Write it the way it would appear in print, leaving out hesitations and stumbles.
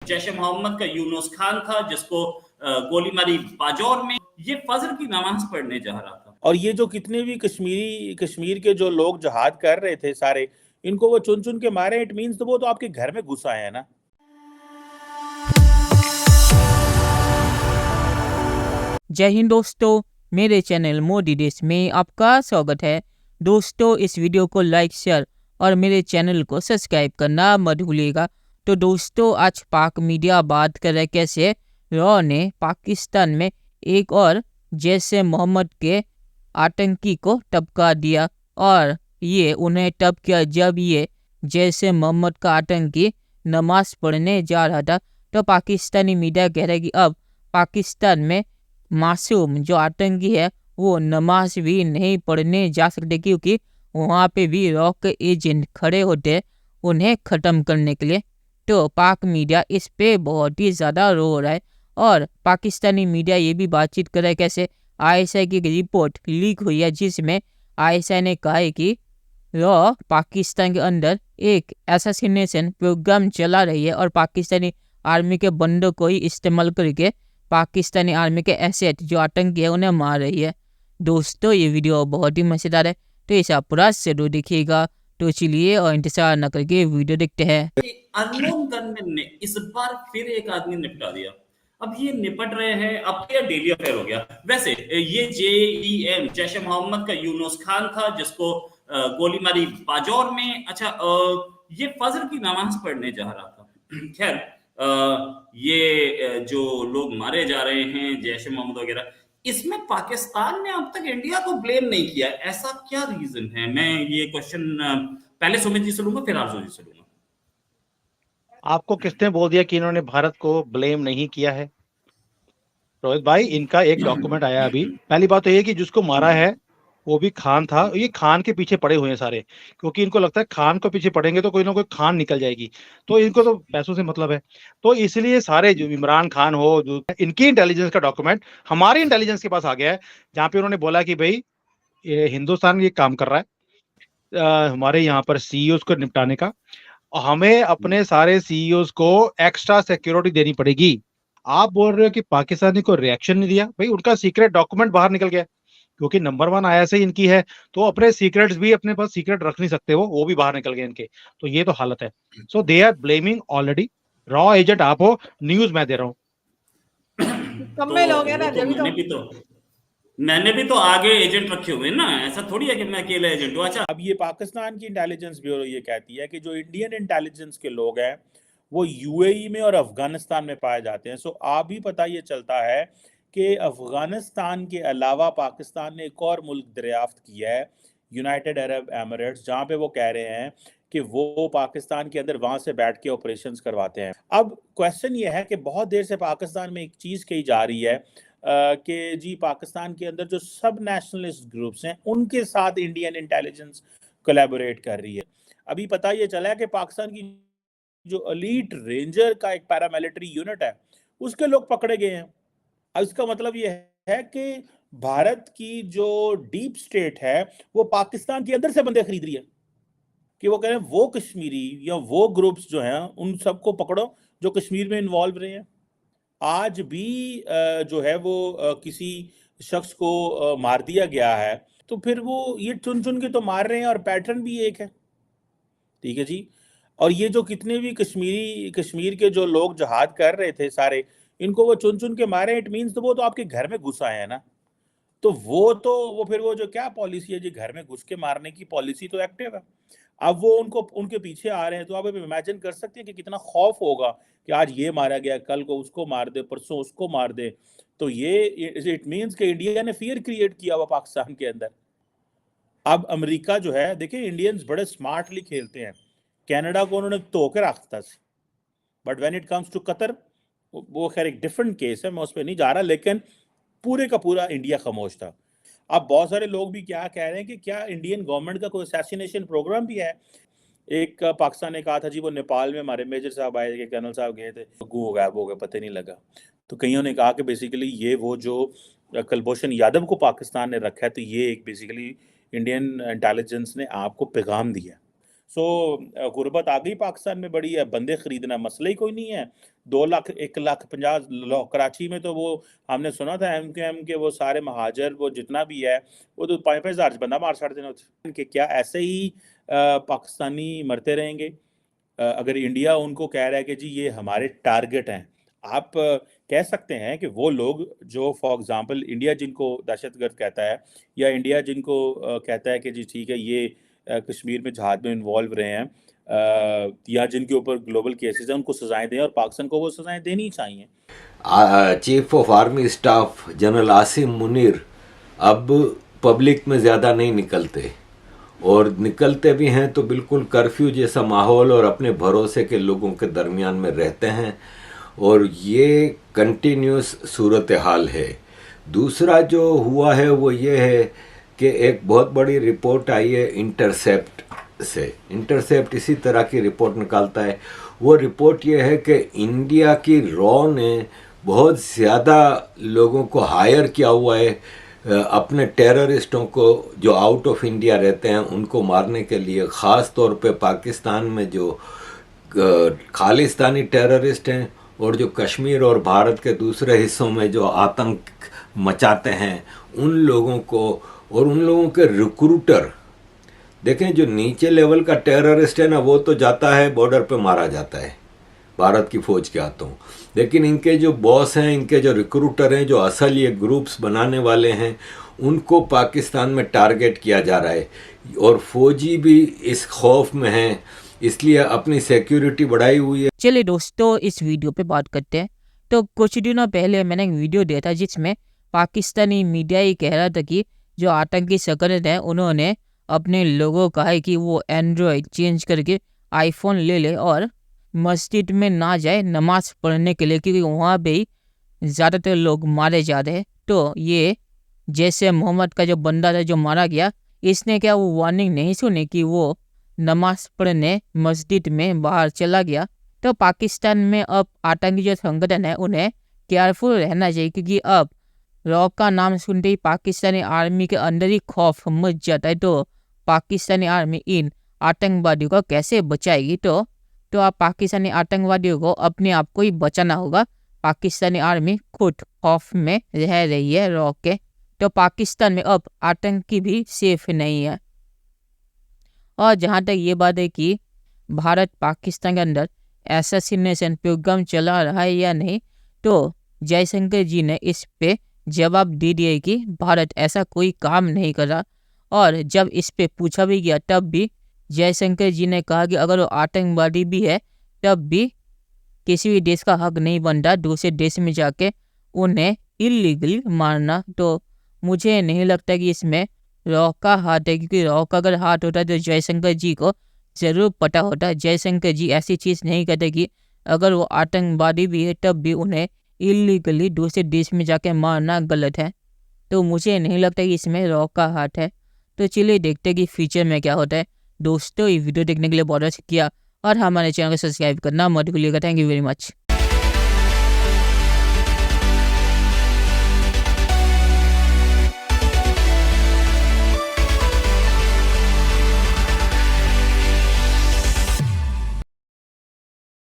जैश मोहम्मद का यूनुस खान था जिसको गोली मारी बाजौर में। ये फजर की नमाज पढ़ने जा रहा था। और ये जो कितने भी कश्मीर के जो लोग जहाद कर रहे थे सारे, इनको वो चुन चुन के मारे, इट मीन्स तो वो तो आपके घर में घुस आए हैं ना। जय हिंद दोस्तों, मेरे चैनल मोदी देश में आपका स्वागत है। दोस्तों, इस वीडियो को लाइक, शेयर और मेरे चैनल को सब्सक्राइब करना मत भूलिएगा। तो दोस्तों, आज पाक मीडिया बात कर रहे कैसे रॉ ने पाकिस्तान में एक और जैश मोहम्मद के आतंकी को टपका दिया। और ये उन्हें टप किया जब ये जैश मोहम्मद का आतंकी नमाज पढ़ने जा रहा था। तो पाकिस्तानी मीडिया कह रहा है कि अब पाकिस्तान में मासूम जो आतंकी है वो नमाज भी नहीं पढ़ने जा सकते, क्योंकि वहाँ पे भी रॉ के एजेंट खड़े होते हैं उन्हें ख़त्म करने के लिए। तो पाक मीडिया इस पे बहुत ही ज़्यादा रो रहा है। और पाकिस्तानी मीडिया ये भी बातचीत कर रहा है कैसे आईएसआई की रिपोर्ट लीक हुई है, जिसमें आईएसआई ने कहा है कि रॉ पाकिस्तान के अंदर एक असैसिनेशन प्रोग्राम चला रही है और पाकिस्तानी आर्मी के बंदों को ही इस्तेमाल करके पाकिस्तानी आर्मी के एसेट जो आतंकी है उन्हें मार रही है। दोस्तों, ये वीडियो बहुत ही मज़ेदार है, तो इसे आप पूरा जरूर देखिएगा। तो चलिए और इंतजार न करके वीडियो देखते हैं। अननोन गनमैन ने इस बार फिर एक आदमी निपटा दिया। अब ये निपट रहे हैं, अब तो ये डेली अफेयर हो गया। वैसे ये जेईएम जैश मोहम्मद का यूनुस खान था जिसको गोली मारी बाजौर में। अच्छा, ये फजर की नमाज पढ़ने जा रहा था। खैर, ये जो लोग मारे जा रहे हैं जैश मोहम्मद वगैरह, इसमें पाकिस्तान ने अब तक इंडिया को ब्लेम नहीं किया। ऐसा क्या रीजन है? मैं ये क्वेश्चन पहले सुमित जी से लूंगा, फिर आरजू जी से लूंगा। आपको किसने बोल दिया कि इन्होंने भारत को ब्लेम नहीं किया है? रोहित भाई, इनका एक डॉक्यूमेंट आया अभी। पहली बात तो ये कि जिसको मारा है वो भी खान था। ये खान के पीछे पड़े हुए हैं सारे, क्योंकि इनको लगता है खान को पीछे पड़ेंगे तो कोई ना कोई खान निकल जाएगी, तो इनको तो पैसों से मतलब है। तो इसलिए सारे जो इमरान खान हो, जो इनकी इंटेलिजेंस का डॉक्यूमेंट हमारी इंटेलिजेंस के पास आ गया है, जहाँ पे उन्होंने बोला कि भाई ये हिंदुस्तान ये काम कर रहा है हमारे यहाँ पर सीईओज को निपटाने का, हमें अपने सारे सीईओज को एक्स्ट्रा सिक्योरिटी देनी पड़ेगी। आप बोल रहे हो कि पाकिस्तानी को रिएक्शन नहीं दिया? भाई, उनका सीक्रेट डॉक्यूमेंट बाहर निकल गया, क्योंकि नंबर 1 आईएसआई इनकी है, तो अपने सीक्रेट्स भी अपने पास सीक्रेट रख नहीं सकते, वो भी बाहर निकल गए इनके। तो ये तो हालत है। So they are blaming already. रॉ एजेंट आप हो, न्यूज मैं दे रहा हूँ। तो मैंने भी तो आगे एजेंट रखे हुए ना, ऐसा थोड़ी है कि मैं अकेला एजेंट हूँ। अच्छा, अब ये पाकिस्तान की इंटेलिजेंस ब्यूरो ये कहती है कि जो इंडियन इंटेलिजेंस के लोग हैं वो यूएई में और अफगानिस्तान में पाए जाते हैं। सो आप भी पता ये चलता है कि अफगानिस्तान के अलावा पाकिस्तान ने एक और मुल्क दरियाफ्त किया है, यूनाइटेड अरब एमिरेट्स, जहाँ पे वो कह रहे हैं कि वो पाकिस्तान के अंदर वहाँ से बैठ के ऑपरेशंस करवाते हैं। अब क्वेश्चन ये है कि बहुत देर से पाकिस्तान में एक चीज़ कही जा रही है कि जी पाकिस्तान के अंदर जो सब नेशनलिस्ट ग्रुप्स हैं उनके साथ इंडियन इंटेलिजेंस कोलैबोरेट कर रही है। अभी पता ये चला है कि पाकिस्तान की जो एलीट रेंजर का एक पैरामिलिट्री यूनिट है उसके लोग पकड़े गए हैं। अब इसका मतलब ये है कि भारत की जो डीप स्टेट है वो पाकिस्तान के अंदर से बंदे खरीद रही है, कि वो कह रहे हैं वो कश्मीरी या वो ग्रुप्स जो हैं उन सबको पकड़ो जो कश्मीर में इन्वॉल्व रहे हैं। आज भी जो है वो किसी शख्स को मार दिया गया है, तो फिर वो ये चुन चुन के तो मार रहे हैं और पैटर्न भी एक है। ठीक है जी। और ये जो कितने भी कश्मीर के जो लोग जहाद कर रहे थे सारे, इनको वो चुन चुन के मारे, इट मीन्स तो वो तो आपके घर में घुस आए हैं ना। तो वो फिर वो जो क्या पॉलिसी है जी, घर में घुस के मारने की पॉलिसी तो एक्टिव है। अब वो उनके पीछे आ रहे हैं, तो आप इमेजिन कर सकते हैं कि कितना खौफ होगा कि आज ये मारा गया, कल को उसको मार दे, परसों उसको मार दे। तो ये इट मीन्स कि इंडिया ने फियर क्रिएट किया हुआ पाकिस्तान के अंदर। अब अमेरिका जो है, देखिए इंडियंस बड़े स्मार्टली खेलते हैं। कनाडा को उन्होंने धो के रखता, but when it comes to Qatar, वो खैर एक डिफरेंट केस है, मैं उस पर नहीं जा रहा, लेकिन पूरे का पूरा इंडिया खामोश था। अब बहुत सारे लोग भी क्या कह रहे हैं कि क्या इंडियन गवर्नमेंट का कोई असैसिनेशन प्रोग्राम भी है। एक पाकिस्तान ने कहा था जी वो नेपाल में हमारे मेजर साहब आए थे, कर्नल साहब गए थे, गायब हो गए, पता नहीं लगा। तो कईयों ने कहा कि बेसिकली ये वो जो कुलभूषण यादव को पाकिस्तान ने रखा है, तो ये एक बेसिकली इंडियन इंटेलिजेंस ने आपको पैगाम दिया। सो गुर्बत आ गई पाकिस्तान में बड़ी है, बंदे खरीदना मसला ही कोई नहीं है। 2 लाख 1,50,000 कराची में तो वो हमने सुना था MQM के वो सारे महाजर वो जितना भी है वो तो 5-5 हज़ार बंदा मार छाड़ते हैं कि क्या ऐसे ही पाकिस्तानी मरते रहेंगे? अगर इंडिया उनको कह रहा है कि जी ये हमारे टारगेट हैं, आप कह सकते हैं कि वो लोग जो फॉर एग्जांपल इंडिया जिनको दहशतगर्द कहता है या इंडिया जिनको कहता है कि जी ठीक है ये कश्मीर में जहाद में इन्वॉल्व रहे हैं या जिनके ऊपर ग्लोबल केसेस हैं उनको सजाएं दें, और पाकिस्तान को वो सजाएं देनी चाहिए। Chief of army staff general Asim Munir अब पब्लिक में ज़्यादा नहीं निकलते, और निकलते भी हैं तो बिल्कुल कर्फ्यू जैसा माहौल और अपने भरोसे के लोगों के दरमियान में रहते हैं, और ये कंटिन्यूस सूरत हाल है। दूसरा जो हुआ है वो ये है कि एक बहुत बड़ी रिपोर्ट आई है इंटरसेप्ट से। इंटरसेप्ट इसी तरह की रिपोर्ट निकालता है। वो रिपोर्ट ये है कि इंडिया की रॉ ने बहुत ज़्यादा लोगों को हायर किया हुआ है अपने टेररिस्टों को जो आउट ऑफ इंडिया रहते हैं उनको मारने के लिए। ख़ास तौर पे पाकिस्तान में जो खालिस्तानी टेररिस्ट हैं और जो कश्मीर और भारत के दूसरे हिस्सों में जो आतंक मचाते हैं उन लोगों को, और उन लोगों के रिक्रूटर। देखें जो नीचे लेवल का टेररिस्ट है ना वो तो जाता है बॉर्डर पे मारा जाता है भारत की फ़ौज के हाथों, लेकिन इनके जो बॉस हैं, इनके जो रिक्रूटर हैं, जो असल ये ग्रुप्स बनाने वाले हैं, उनको पाकिस्तान में टारगेट किया जा रहा है, और फौजी भी इस खौफ में हैं, इसलिए अपनी सिक्योरिटी बढ़ाई हुई है। चलिए दोस्तों इस वीडियो पे बात करते हैं। तो कुछ दिनों पहले मैंने एक वीडियो दिया था जिसमें पाकिस्तानी मीडिया ही कह रहा था कि जो आतंकी संगठन है उन्होंने अपने लोगों को कहा है कि वो एंड्रॉयड चेंज करके आईफोन ले ले और मस्जिद में ना जाए नमाज पढ़ने के लिए, क्योंकि वहाँ पे ही ज़्यादातर लोग मारे जा रहे हैं। तो ये जैसे मोहम्मद का जो बंदा था जो मारा गया, इसने क्या वो वार्निंग नहीं सुनी कि वो नमाज पढ़ने मस्जिद में बाहर चला गया। तो पाकिस्तान में अब आतंकी जो संगठन है उन्हें केयरफुल रहना चाहिए, क्योंकि अब रॉ का नाम सुनते ही पाकिस्तानी आर्मी के अंदर ही खौफ मच जाता है। तो पाकिस्तानी आर्मी इन आतंकवादियों को कैसे बचाएगी? तो आप पाकिस्तानी आतंकवादियों को अपने आप को ही बचाना होगा। पाकिस्तानी आर्मी खुद खौफ में रह रही है रॉ के। तो पाकिस्तान में अब आतंकी भी सेफ नहीं है। और जहाँ तक ये बात है कि भारत पाकिस्तान के अंदर असैसिनेशन प्रोग्राम चला रहा है या नहीं, तो जयशंकर जी ने इस पे जवाब दे दिया है कि भारत ऐसा कोई काम नहीं कर रहा। और जब इस पे पूछा भी गया तब भी जयशंकर जी ने कहा कि अगर वो आतंकवादी भी है तब भी किसी भी देश का हक नहीं बनता दूसरे देश में जाके उन्हें इलीगली मारना। तो मुझे नहीं लगता कि इसमें रॉ का हाथ है, क्योंकि रॉ का अगर हाथ होता तो जयशंकर जी को ज़रूर पता होता। जयशंकर जी ऐसी चीज़ नहीं कहते कि अगर वो आतंकवादी भी है तब भी उन्हें इलीगली दूसरे देश में जाके मारना गलत है। तो मुझे नहीं लगता कि इसमें रॉ का हाथ है। तो चलिए देखते हैं कि फ्यूचर में क्या होता है। दोस्तों ये वीडियो देखने के लिए बहुत शुक्रिया, और हमारे चैनल को सब्सक्राइब करना मत भूलिएगा। Thank you very much.